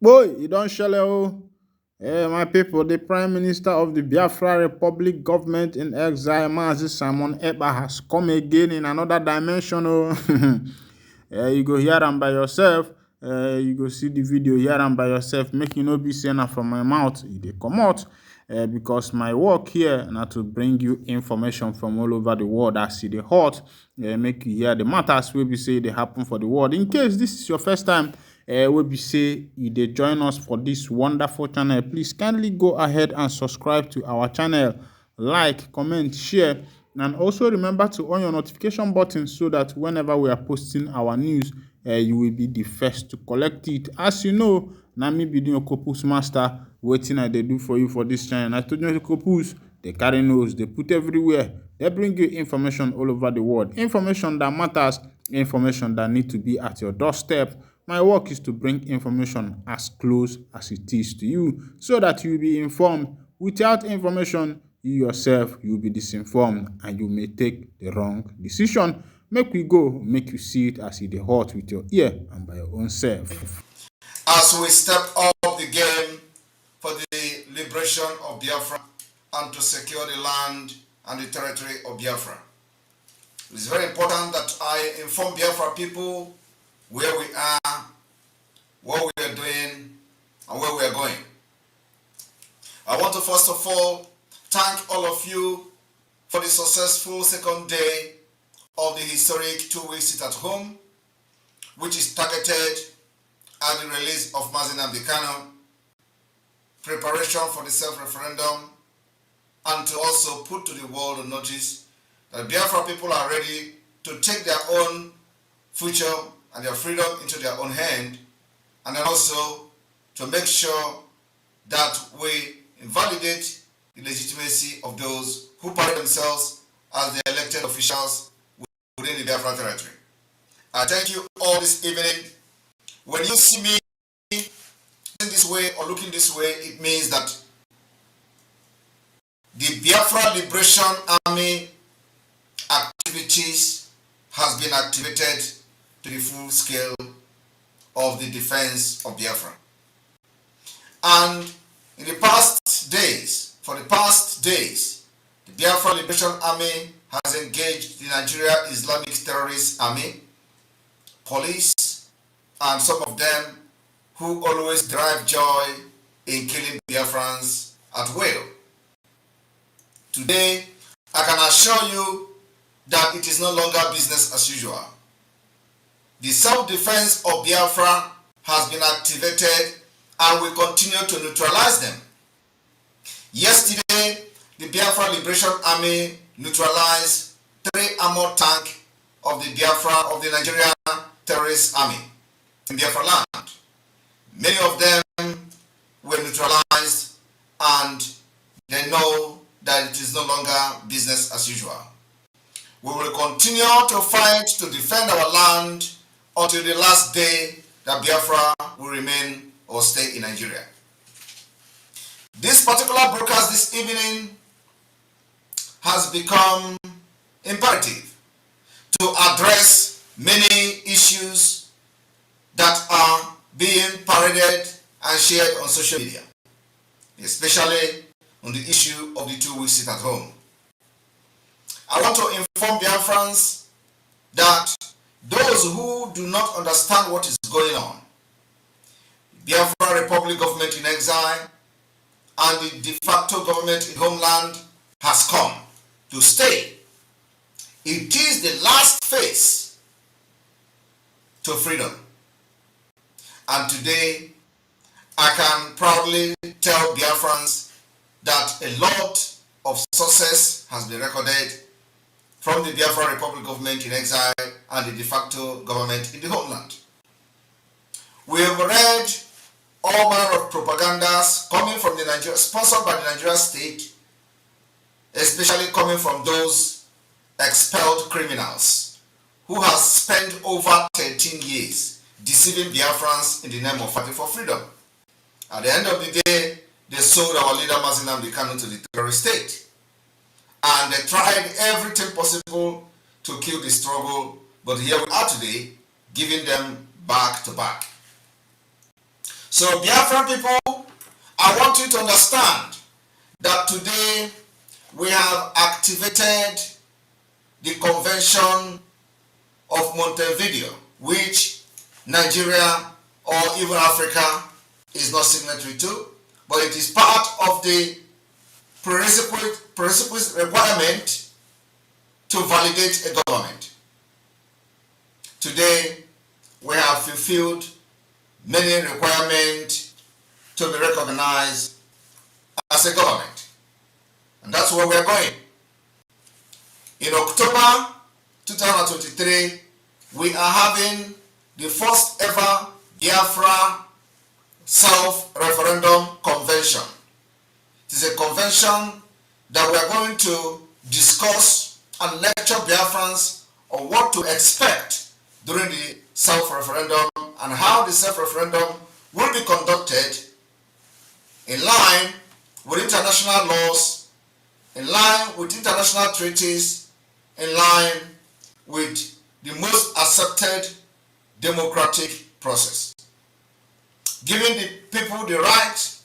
Boy, you don't shell oh. My people, the Prime Minister of the Biafra Republic government in exile, Mazi Simon Ekpa, has come again in another dimension. Oh. You go hear am by yourself. You go see the video, hear am by yourself. Make you no be saying am from my mouth. They come out. Because my work here na to bring you information from all over the world as e dey hot, make you hear the matters wey be say dey happen for the world. In case this is your first time wey be say you dey join us for this wonderful channel, please kindly go ahead and subscribe to our channel, like, comment, share, and also remember to on your notification button so that whenever we are posting our news, you will be the first to collect it. As you know, na me be the Okopus master. Wetin I dey do for you for this channel. I told you Okopus, they carry nose, they put everywhere. They bring you information all over the world. Information that matters, information that need to be at your doorstep. My work is to bring information as close as it is to you so that you will be informed. Without information, you yourself, you will be disinformed and you may take the wrong decision. Make we go, make you see it as it is hot with your ear and by your own self. As we step up the game for the liberation of Biafra and to secure the land and the territory of Biafra, it is very important that I inform Biafra people where we are, what we are doing, and where we are going. I want to first of all thank all of you for the successful second day of the historic 2-week sit at home, which is targeted at the release of Mazi Nnamdi Kanu, preparation for the self-referendum, and to also put to the world a notice that Biafra people are ready to take their own future and their freedom into their own hand, and then also to make sure that we invalidate the legitimacy of those who parade themselves as the elected officials within the Biafra territory. I thank you all this evening. When you see me this way or looking this way, it means that the Biafra Liberation Army activities has been activated to the full scale of the defense of Biafra. And in the past days, the Biafra Liberation Army has engaged the Nigeria Islamic Terrorist Army, police, and some of them who always derive joy in killing Biafrans at will. Today, I can assure you that it is no longer business as usual. The self-defense of Biafra has been activated and will continue to neutralize them. Yesterday, the Biafra Liberation Army neutralized 3 armored tanks of the Nigerian Terrorist Army in Biafra land. Many of them were neutralized and they know that it is no longer business as usual. We will continue to fight to defend our land until the last day that Biafra will remain or stay in Nigeria. This particular broadcast this evening has become imperative to address many issues that are being paraded and shared on social media, especially on the issue of the 2-week sit at home. I want to inform Biafrans that those who do not understand what is going on, Biafra Republic government in exile and the de facto government in homeland has come to stay. It is the last phase to freedom. And today, I can proudly tell Biafrans that a lot of success has been recorded from the Biafra Republic government in exile and the de facto government in the homeland. We have read all manner of propagandas coming from the Nigeria, sponsored by the Nigeria state, especially coming from those expelled criminals who have spent over 13 years deceiving Biafrans in the name of fighting for freedom. At the end of the day, they sold our leader Mazi Nnamdi Kanu to the terrorist state. And they tried everything possible to kill the struggle, but here we are today, giving them back to back. So Biafran people, I want you to understand that today we have activated the Convention of Montevideo, which Nigeria or even Africa is not signatory to, but it is part of the prerequisite requirement to validate a government. Today, we have fulfilled many requirements to be recognized as a government. And that's where we're going. In October 2023, we are having the first ever Biafra self-referendum convention. It is a convention that we are going to discuss and lecture Biafrans on what to expect during the self-referendum and how the self-referendum will be conducted in line with international laws, in line with international treaties, in line with the most accepted democratic process, giving the people the right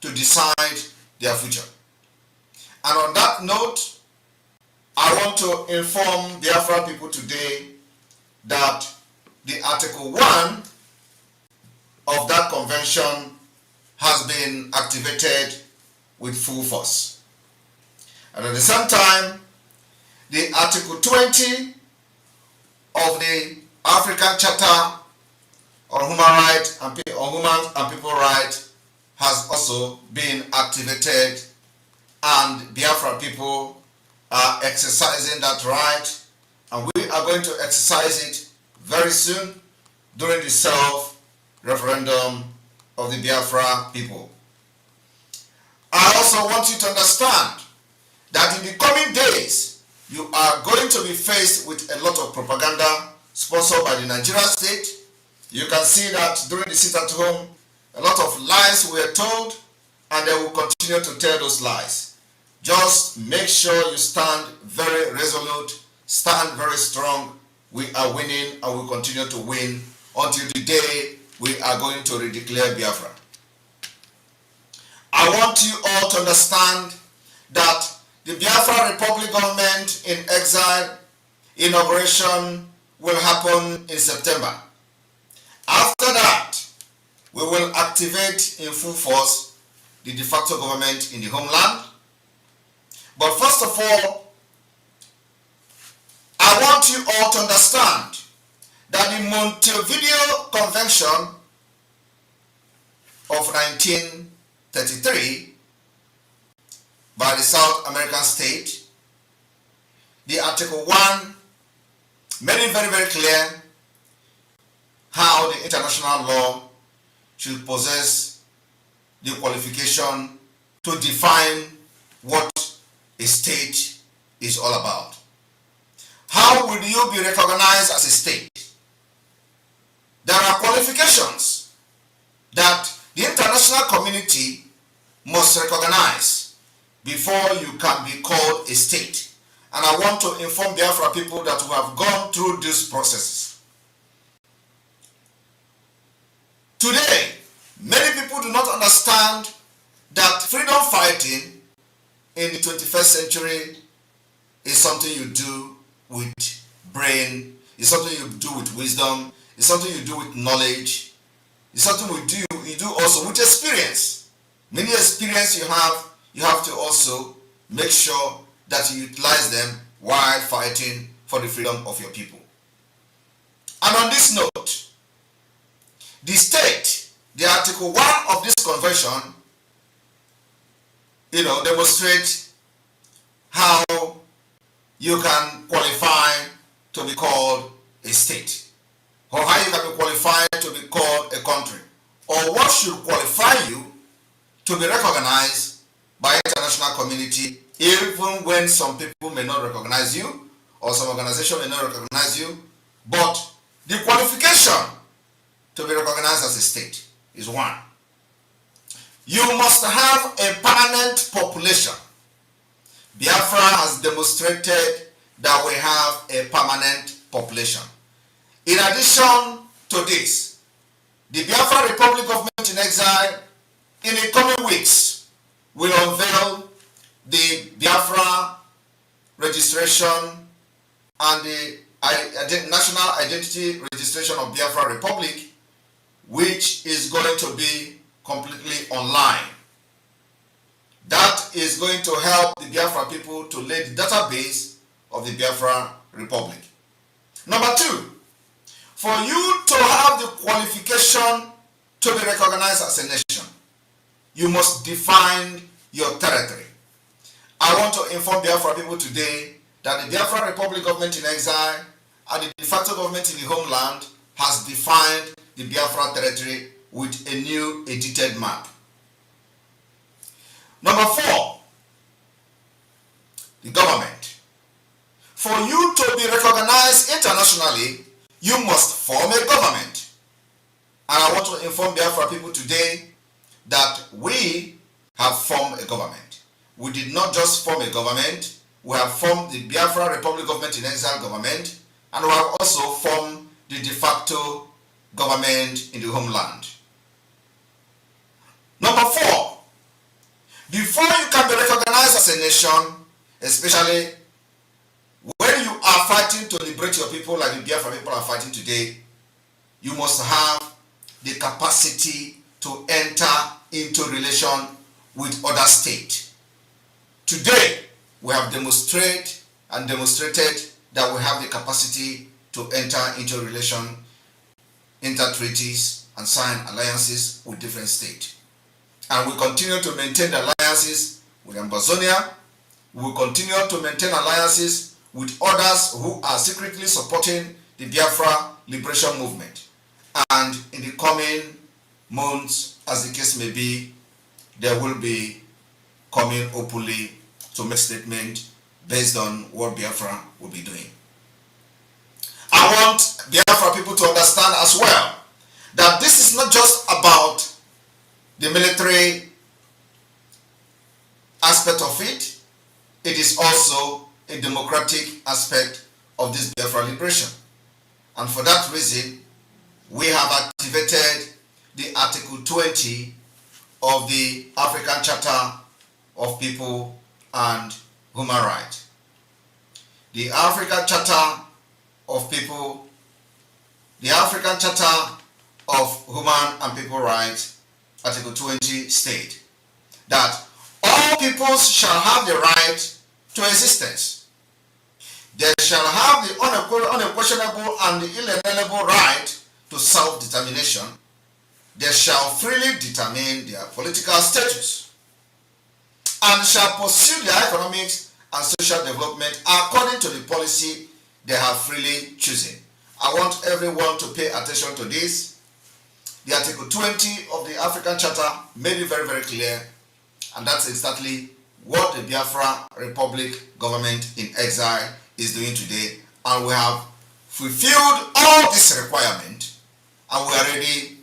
to decide their future. And on that note, I want to inform the Biafra people today that the Article 1 of that convention has been activated with full force. And at the same time, the Article 20 of the African Charter on Human Rights and People Rights has also been activated, and Biafra people are exercising that right, and we are going to exercise it very soon during the self-referendum of the Biafra people. I also want you to understand that in the coming days, you are going to be faced with a lot of propaganda sponsored by the Nigerian state. You can see that during the sit at home, a lot of lies were told, and they will continue to tell those lies. Just make sure you stand very resolute, stand very strong. We are winning and we continue to win until the day we are going to redeclare Biafra. I want you all to understand that the Biafra Republic government in exile inauguration will happen in September. After that, we will activate in full force the de facto government in the homeland. But first of all, I want you all to understand that the Montevideo Convention of 1933 by the South American state, the Article 1 made it very, very clear how the international law should possess the qualification to define what a state is all about. How will you be recognized as a state? There are qualifications that the international community must recognize before you can be called a state. And I want to inform Biafra people that we have gone through these processes. Today, many people do not understand that freedom fighting in the 21st century is something you do with brain, it's something you do with wisdom, it's something you do with knowledge, it's something you do also with experience. Many experience you have to also make sure that you utilize them while fighting for the freedom of your people. And on this note, the state, the Article 1 of this convention, demonstrates how you can qualify to be called a state, or how you can be qualified to be called a country, or what should qualify you to be recognized by international community, even when some people may not recognize you, or some organization may not recognize you. But the qualification to be recognized as a state is one. You must have a permanent population. Biafra has demonstrated that we have a permanent population. In addition to this, The Biafra Republic government in exile in the coming weeks will unveil the Biafra registration and the national identity registration of Biafra Republic, which is going to be completely online. That is going to help the Biafra people to lay the database of the Biafra Republic. Number two, for you to have the qualification to be recognized as a nation, you must define your territory. I want to inform Biafra people today that the Biafra Republic government in exile and the de facto government in the homeland has defined the Biafra territory with a new edited map. Number four, the government. For you to be recognized internationally, you must form a government. And I want to inform Biafra people today that we have formed a government. We did not just form a government, we have formed the Biafra Republic government in exile government, and we have also formed the de facto government in the homeland. Number four, before you can be recognized as a nation, especially when you are fighting to liberate your people like the Biafra people are fighting today, you must have the capacity to enter into relation with other states. Today, we have demonstrated that we have the capacity to enter into relation, enter treaties, and sign alliances with different states. And we continue to maintain the alliances with Ambazonia. We will continue to maintain alliances with others who are secretly supporting the Biafra liberation movement. And in the coming months, as the case may be, they will be coming openly to make statement based on what Biafra will be doing. I want Biafra people to understand as well that this is not just about the military aspect of it, it is also a democratic aspect of this Biafra liberation. And for that reason, we have activated the Article 20 of the African Charter of People and Human Rights. The African Charter of People, the African Charter of Human and People Rights, Article 20 state that all peoples shall have the right to existence. They shall have the unquestionable and the inalienable right to self-determination. They shall freely determine their political status and shall pursue their economics and social development according to the policy they have freely chosen. I want everyone to pay attention to this. The Article 20 of the African Charter made it very, very clear, and that's exactly what the Biafra Republic government in exile is doing today. And we have fulfilled all this requirement, and we are ready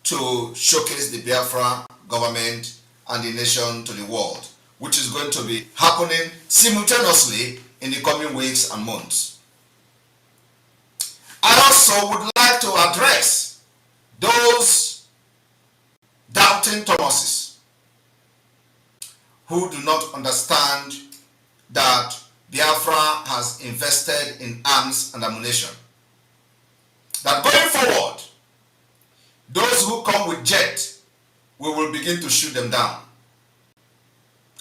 to showcase the Biafra government and the nation to the world, which is going to be happening simultaneously in the coming weeks and months. I also would like to address those doubting Thomases who do not understand that Biafra has invested in arms and ammunition. That going forward, those who come with jet, we will begin to shoot them down.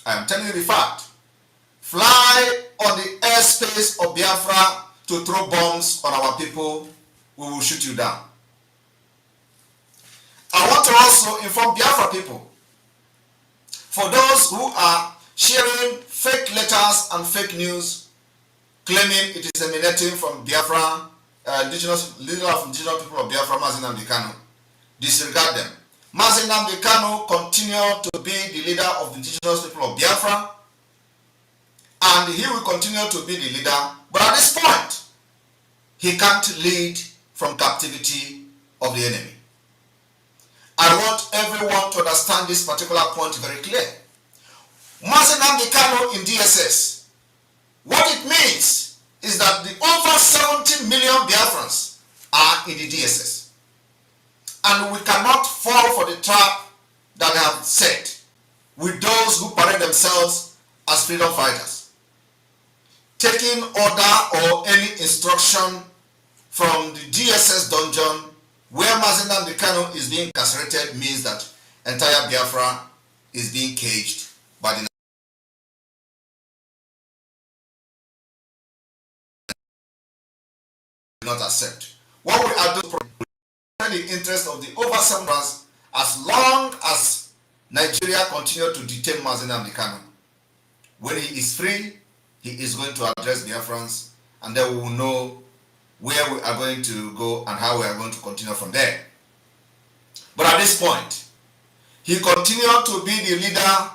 I am telling you the fact. Fly on the airspace of Biafra to throw bombs on our people, we will shoot you down. I want to also inform Biafra people, for those who are sharing fake letters and fake news, claiming it is emanating from Biafra, leader of indigenous people of Biafra, Mazi Nnamdi Kanu, disregard them. Mazi Nnamdi Kanu continue to be the leader of the indigenous people of Biafra, and he will continue to be the leader, but at this point, he can't lead from captivity of the enemy. I want everyone to understand this particular point very clear. Mazi Nnamdi Kanu in DSS, what it means is that the over 70 million Biafrans are in the DSS. And we cannot fall for the trap that they have set with those who parade themselves as freedom fighters. Taking order or any instruction from the DSS dungeon where Mazi Nnamdi Kanu is being incarcerated means that entire Biafra is being caged by the not accept. What we are doing in the interest of the over 7 as long as Nigeria continue to detain Mazi Nnamdi Kanu. When he is free, he is going to address Biafrans, and then we will know where we are going to go and how we are going to continue from there. But at this point, he continued to be the leader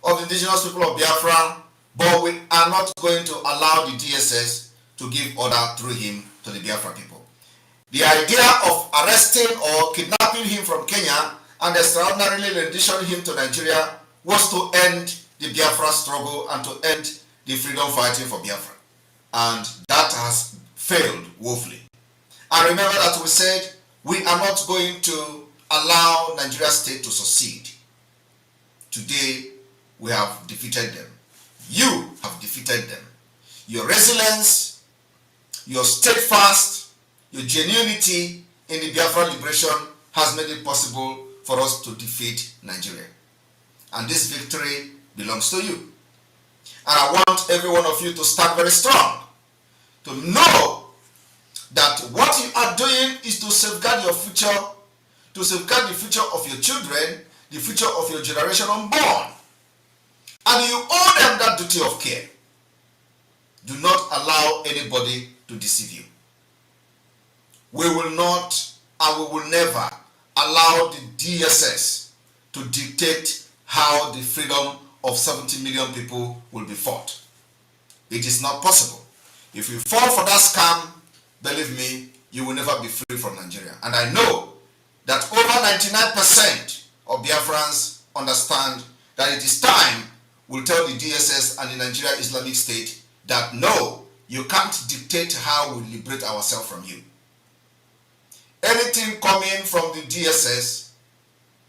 of the indigenous people of Biafra, but we are not going to allow the DSS to give order through him to the Biafra people. The idea of arresting or kidnapping him from Kenya and extraordinarily renditioning him to Nigeria was to end the Biafra struggle and to end the freedom fighting for Biafra. And that has failed woefully. And remember that we said we are not going to allow Nigeria state to succeed. Today, we have defeated them. You have defeated them. Your resilience, your steadfast, your genuinity in the Biafra liberation has made it possible for us to defeat Nigeria. And this victory belongs to you. And I want every one of you to stand very strong, to know that what you are doing is to safeguard your future, to safeguard the future of your children, the future of your generation unborn. And you owe them that duty of care. Do not allow anybody to deceive you. We will not and we will never allow the DSS to dictate how the freedom of 70 million people will be fought. It is not possible. If you fall for that scam, believe me, you will never be free from Nigeria. And I know that over 99% of Biafrans understand that it is time we'll tell the DSS and the Nigeria Islamic State that no, you can't dictate how we liberate ourselves from you. Anything coming from the DSS,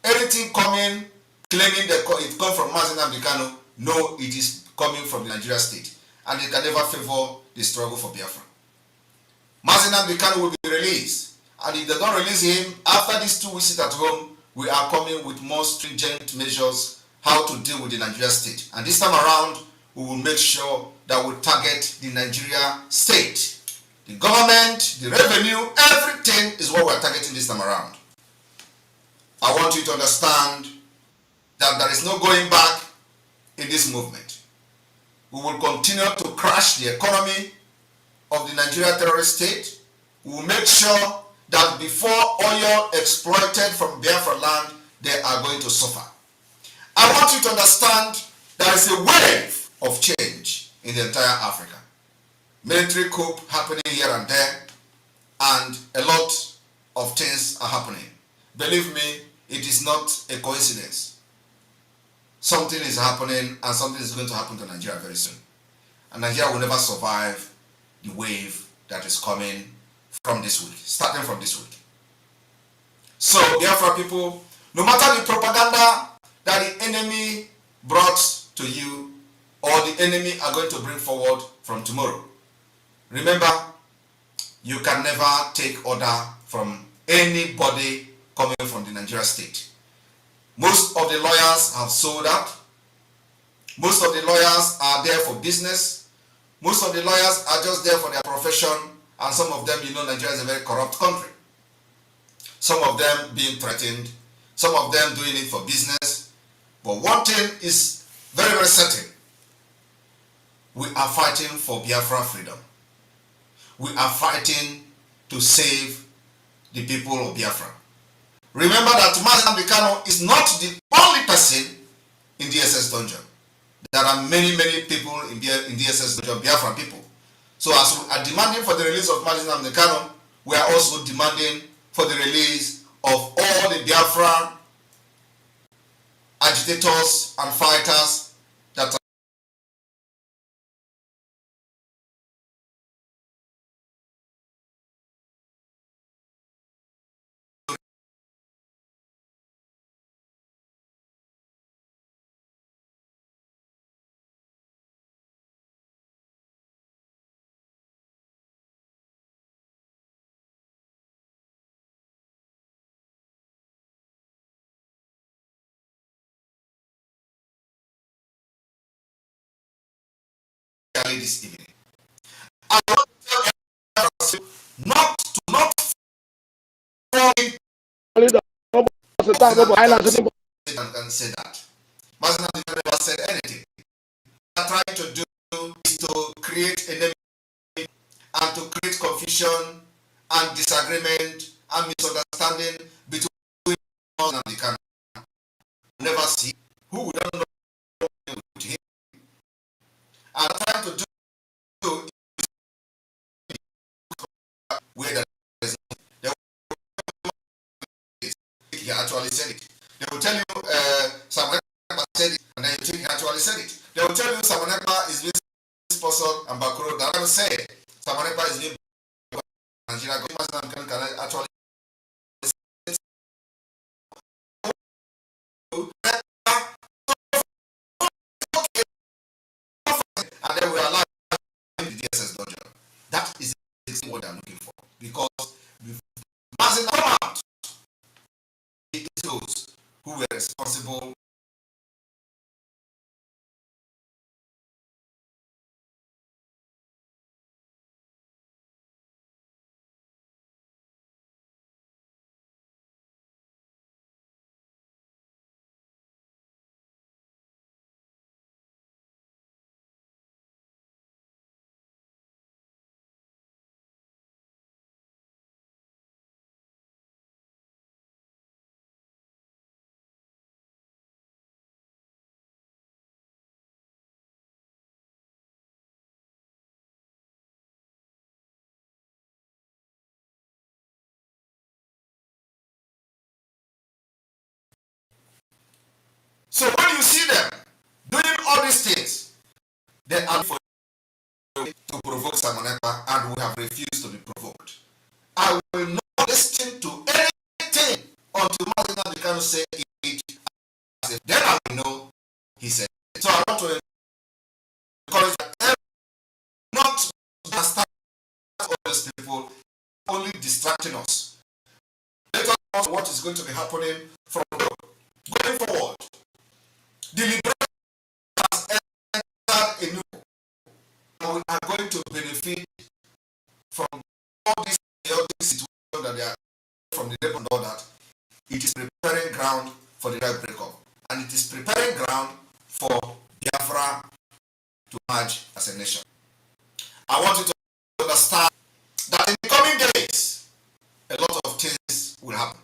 anything coming claiming that it comes from Mazi Nnamdi Kanu, no, it is coming from the Nigeria state. And it can never favor the struggle for Biafra. Mazi Nnamdi Kanu will be released. And if they don't release him, after these 2 weeks at home, we are coming with more stringent measures how to deal with the Nigeria state. And this time around, we will make sure that we target the Nigeria state. The government, the revenue, everything is what we are targeting this time around. I want you to understand that there is no going back in this movement. We will continue to crash the economy of the Nigeria terrorist state. We will make sure that before oil exploited from Biafra land, they are going to suffer. I want you to understand there is a wave of change in the entire Africa. Military coup happening here and there, and a lot of things are happening. Believe me, it is not a coincidence. Something is happening, and something is going to happen to Nigeria very soon. And Nigeria will never survive the wave that is coming from this week, starting from this week. So, Biafra people, no matter the propaganda that the enemy brought to you, or the enemy are going to bring forward from tomorrow, remember, you can never take order from anybody coming from the Nigeria state. Most of the lawyers have sold out. Most of the lawyers are there for business. Most of the lawyers are just there for their profession. And some of them, you know, Nigeria is a very corrupt country. Some of them being threatened. Some of them doing it for business. But one thing is very, very certain. We are fighting for Biafra freedom. We are fighting to save the people of Biafra. Remember that Mazi Nnamdi Kanu is not the only person in DSS dungeon. There are many, many people in DSS dungeon, Biafra people. So as we are demanding for the release of Mazi Nnamdi Kanu, we are also demanding for the release of all the Biafra agitators and fighters that particularly this evening. I want to tell everyone not fall into and say that. Mazina never said anything. What they are trying to do is to create a name and to create confusion and disagreement and misunderstanding between us and the Kanu. Never see who we don't know with him. And trying to do where there is they he actually said it. They will tell you Samonekpa said it, and then you think he actually said it. They will tell you Samonekpa is being sponsored and Bakuro. They never said Samonekpa is being Nigeria government can actually and then we allow the DSS dodger. That is exactly what they're looking for. Because Mazin come out, it is those who were responsible. So when you see them doing all these things, they are for to provoke Samonekpa, and we have refused to be provoked. I will not listen to anything until Martin Kanu say it. Then I will know he said it. So I want to encourage them not to understand all these people only distracting us. Let us know what is going to be happening from going forward. The liberation has entered a new, and we are going to benefit from all this chaotic situation that they are from the rape and all that. It is preparing ground for the right breakup, and it is preparing ground for Biafra to emerge as a nation. I want you to understand that in the coming days, a lot of things will happen.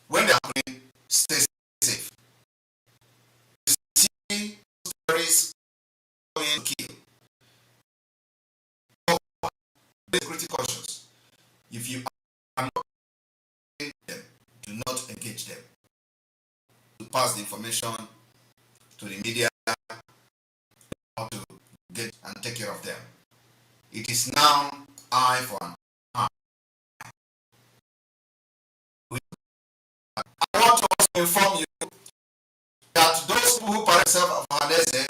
When they are happening, stay safe. You see terrorists coming to kill. Be security conscious. If you are not engaging them, do not engage them. To pass the information to the media, how to get and take care of them. It is now eye for an eye. I want to also inform you that those who parade themselves of Hanese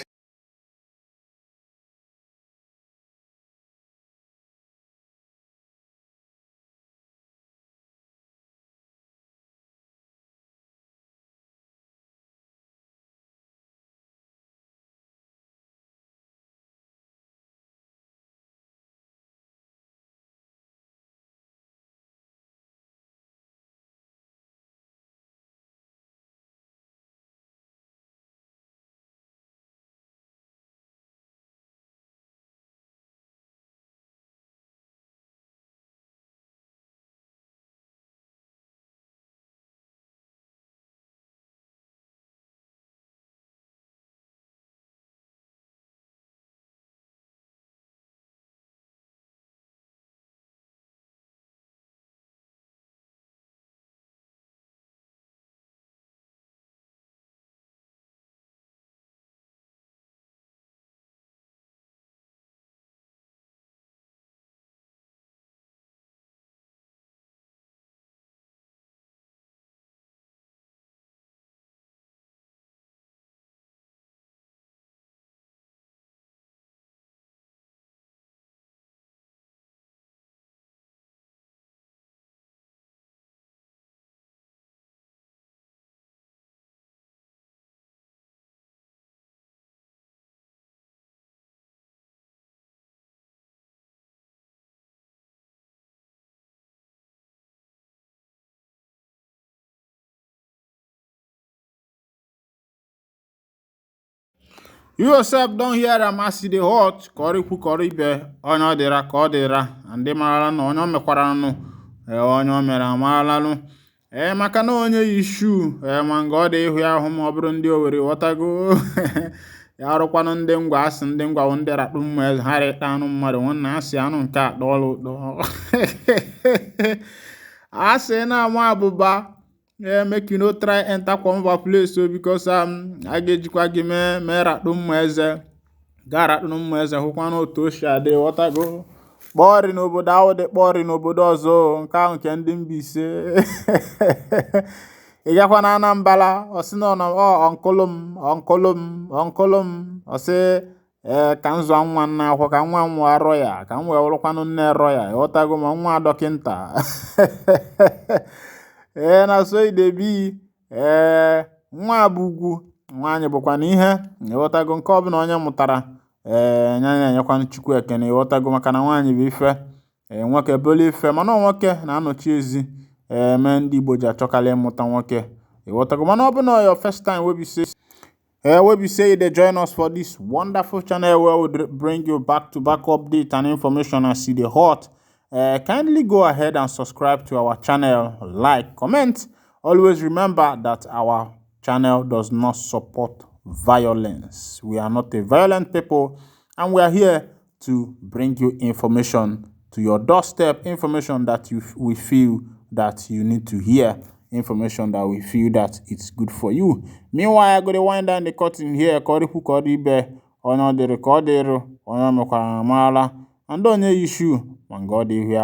You yourself don't hear am as e dey hot ka ọrịkwu ka ọrịbe onye ọ dịra ka ọ dịra ndị marala na onye o mekwaranụ onye o mere amaralụ maka na onye yi shuu ma nga ọ dị ịhụ ya ahụ ma ọ bụrụ ndị Owerri ghọtago ya ọrụkwanụ ndị ngwa asị ndị ngwa bụ ndị rakpụ mma eze ha rịta anụ mmadụ nwanna asị anụ nke a dọọla ụtọ asị na-ama abụba make you no try enter conva place o because a ga-ejikwa gị mee rakpụ mma eze gaa rakpụ mma eze hụkwa na otu o si adị ghọtago kpọọrị n'obodo ahụ dị kpọọrị n'obodo ọzọ nke ahụ nke ndị Mbaise ị gakwa na Anambra ọsị na ọnkụlụ m ọsị ka m zụọ nwa nna akwụkwọ ka nwa m arọ ya ka m wee wụrụkwanụ nne rọ ya ghọtago ma nwa dọkịnta na so idebi nwa bụ ugwu nwaanyị bụkwa na ihe ịghọtago nke ọbụla onye mụtara na-enyekwanụ Chukwu ekene ịghọtago maka na nwaanyị bụ ife nwoke bụrụ ife mana nwoke na-anọchi ezi mee ndị Igbo ji achọkarị ịmụta nwoke ịghọtago mana ọ bụ na your first time wey be say you dey join us for this wonderful channel where we bring you back to back update and information as e dey hot. Kindly go ahead and subscribe to our channel, like, comment. Always remember that our channel does not support violence. We are not a violent people, and we are here to bring you information to your doorstep, information that we feel that you need to hear, information that we feel that it's good for you. Meanwhile, I go to wind down the curtain here. Koriku koribe, ono de recordero, ono mekwara mala, and onye issue, man God here.